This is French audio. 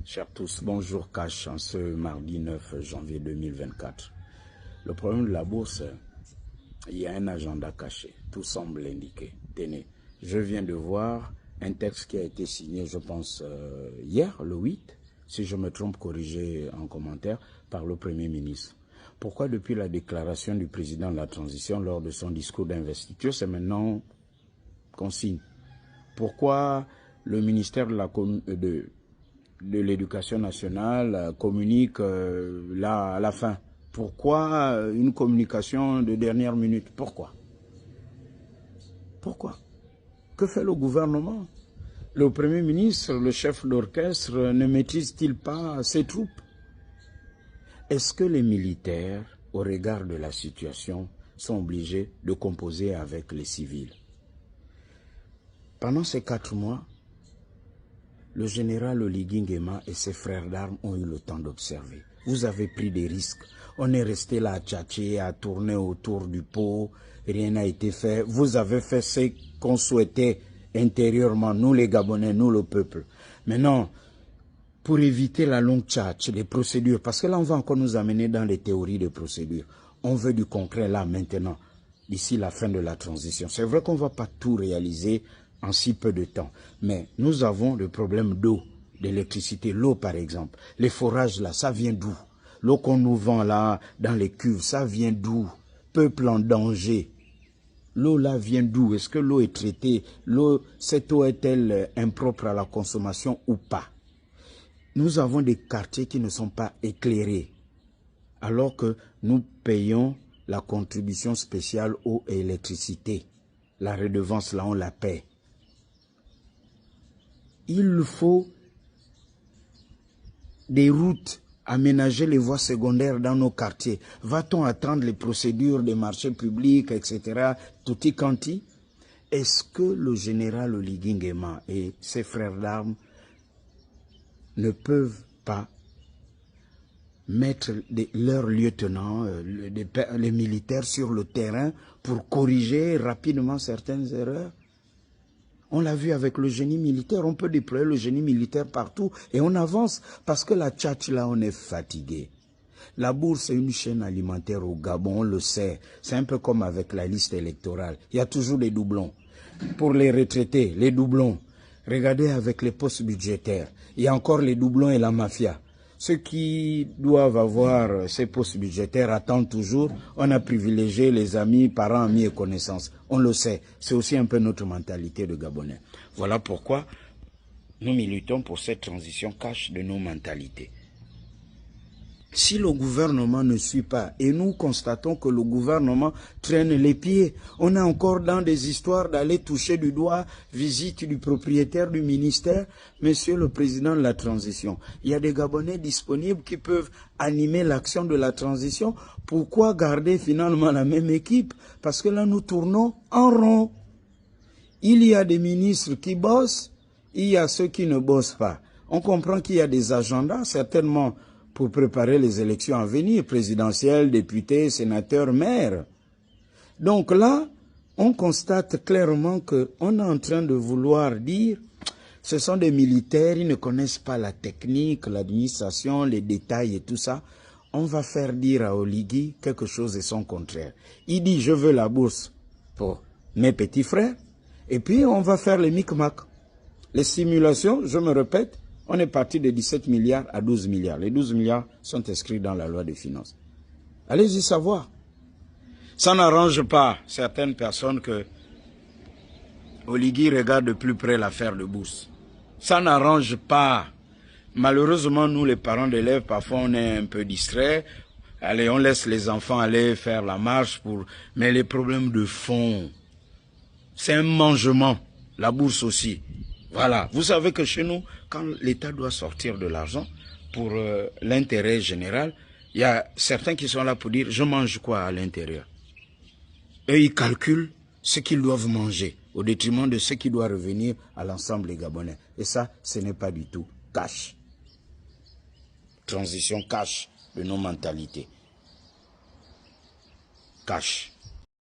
Chers tous, bonjour Cash en ce mardi 9 janvier 2024. Le problème de la bourse, il y a un agenda caché, tout semble l'indiquer. Tenez, je viens de voir un texte qui a été signé, je pense, hier, le 8, si je me trompe, corrigé en commentaire, par le Premier ministre. Pourquoi depuis la déclaration du président de la transition lors de son discours d'investiture, c'est maintenant qu'on signe? Pourquoi le ministère de l'Éducation nationale communique là à la fin? Pourquoi une communication de dernière minute? Pourquoi? Pourquoi? Que fait le gouvernement? Le Premier ministre, le chef d'orchestre, ne maîtrise-t-il pas ses troupes? Est-ce que les militaires, au regard de la situation, sont obligés de composer avec les civils? Pendant ces 4 mois, le général Oligui Nguema et ses frères d'armes ont eu le temps d'observer. Vous avez pris des risques. On est resté là à tchatcher, à tourner autour du pot. Rien n'a été fait. Vous avez fait ce qu'on souhaitait intérieurement, nous les Gabonais, nous le peuple. Maintenant, pour éviter la longue tchatche, les procédures, parce que là on va encore nous amener dans les théories de procédures. On veut du concret là maintenant, d'ici la fin de la transition. C'est vrai qu'on ne va pas tout réaliser en si peu de temps. Mais nous avons le problème d'eau, d'électricité, l'eau par exemple. Les forages là, ça vient d'où? L'eau qu'on nous vend là, dans les cuves, ça vient d'où? Peuple en danger. L'eau là vient d'où? Est-ce que l'eau est traitée? Cette eau est-elle impropre à la consommation ou pas? Nous avons des quartiers qui ne sont pas éclairés, alors que nous payons la contribution spéciale eau et électricité. La redevance là, on la paie. Il faut des routes, aménager les voies secondaires dans nos quartiers. Va-t-on attendre les procédures des marchés publics, etc., tutti quanti? Est-ce que le général Oligui Nguema et ses frères d'armes ne peuvent pas mettre leurs lieutenants, les militaires sur le terrain pour corriger rapidement certaines erreurs? On l'a vu avec le génie militaire, on peut déployer le génie militaire partout et on avance parce que la tchatche là, on est fatigué. La bourse est une chaîne alimentaire au Gabon, on le sait. C'est un peu comme avec la liste électorale. Il y a toujours des doublons. Pour les retraités, les doublons. Regardez avec les postes budgétaires. Il y a encore les doublons et la mafia. Ceux qui doivent avoir ces postes budgétaires attendent toujours. On a privilégié les amis, parents, amis et connaissances. On le sait. C'est aussi un peu notre mentalité de Gabonais. Voilà pourquoi nous militons pour cette transition cash de nos mentalités. Si le gouvernement ne suit pas, et nous constatons que le gouvernement traîne les pieds, on est encore dans des histoires d'aller toucher du doigt, visite du propriétaire du ministère, monsieur le président de la transition. Il y a des Gabonais disponibles qui peuvent animer l'action de la transition. Pourquoi garder finalement la même équipe? Parce que là, nous tournons en rond. Il y a des ministres qui bossent, il y a ceux qui ne bossent pas. On comprend qu'il y a des agendas, certainement, pour préparer les élections à venir, présidentielles, députés, sénateurs, maires. Donc là, on constate clairement qu'on est en train de vouloir dire, ce sont des militaires, ils ne connaissent pas la technique, l'administration, les détails et tout ça. On va faire dire à Oligui quelque chose et son contraire. Il dit, je veux la bourse pour mes petits frères, et puis on va faire les micmacs. Les simulations, je me répète, on est parti de 17 milliards à 12 milliards. Les 12 milliards sont inscrits dans la loi des finances. Allez-y savoir. Ça n'arrange pas certaines personnes que Oligui regarde de plus près l'affaire de bourse. Ça n'arrange pas. Malheureusement, nous les parents d'élèves, parfois on est un peu distraits. Allez, on laisse les enfants aller faire la marche pour... Mais les problèmes de fond, c'est un mangement. La bourse aussi. Voilà, vous savez que chez nous, quand l'État doit sortir de l'argent pour l'intérêt général, il y a certains qui sont là pour dire « je mange quoi à l'intérieur ?» Eux, ils calculent ce qu'ils doivent manger au détriment de ce qui doit revenir à l'ensemble des Gabonais. Et ça, ce n'est pas du tout cash. Transition cash de nos mentalités. Cash.